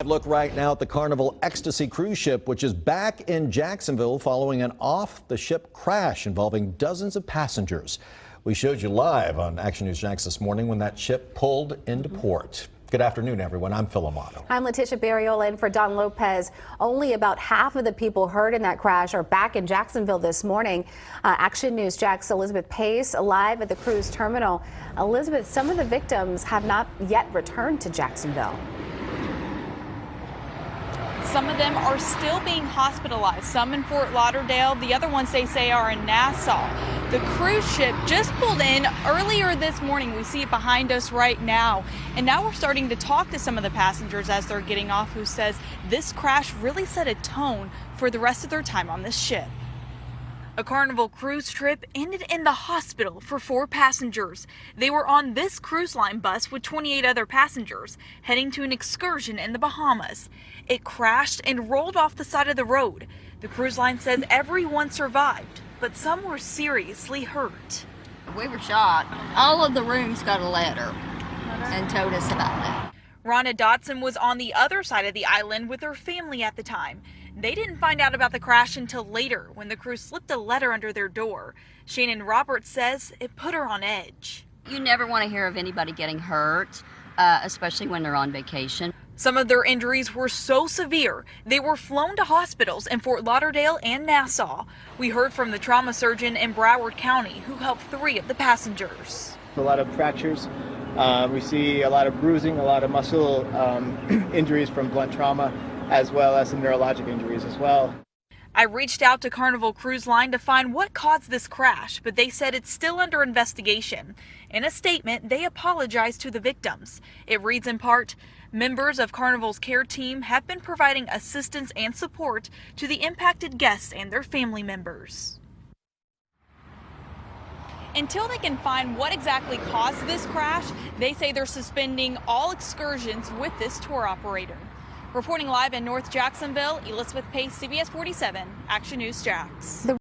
look right now at the Carnival Ecstasy cruise ship, which is back in Jacksonville following an off-the-ship crash involving dozens of passengers. We showed you live on Action News Jax this morning when that ship pulled into port. Good afternoon, everyone. I'm Phil Amato. I'm Letitia Barriola in for Don Lopez. Only about half of the people hurt in that crash are back in Jacksonville this morning. Action News Jax Elizabeth Pace live at the cruise terminal. Elizabeth, some of the victims have not yet returned to Jacksonville. Some of them are still being hospitalized, some in Fort Lauderdale, the other ones they say are in Nassau. The cruise ship just pulled in earlier this morning. We see it behind us right now. And now we're starting to talk to some of the passengers as they're getting off, who says this crash really set a tone for the rest of their time on this ship. A Carnival cruise trip ended in the hospital for 4 passengers. They were on this cruise line bus with 28 other passengers heading to an excursion in the Bahamas. It crashed and rolled off the side of the road. The cruise line says everyone survived, but some were seriously hurt. We were shocked. All of the rooms got a letter and told us about it. Rhonda Dotson was on the other side of the island with her family at the time. They didn't find out about the crash until later when the crew slipped a letter under their door. Shannon Roberts says it put her on edge. You never want to hear of anybody getting hurt, especially when they're on vacation. Some of their injuries were so severe, they were flown to hospitals in Fort Lauderdale and Nassau. We heard from the trauma surgeon in Broward County who helped 3 of the passengers. A lot of fractures. We see a lot of bruising, a lot of muscle injuries from blunt trauma, as well as some neurologic injuries as well. I reached out to Carnival Cruise Line to find what caused this crash, but they said it's still under investigation. In a statement, they apologized to the victims. It reads in part, members of Carnival's care team have been providing assistance and support to the impacted guests and their family members. Until they can find what exactly caused this crash, they say they're suspending all excursions with this tour operator. Reporting live in North Jacksonville, Elizabeth Pace, CBS 47, Action News Jax.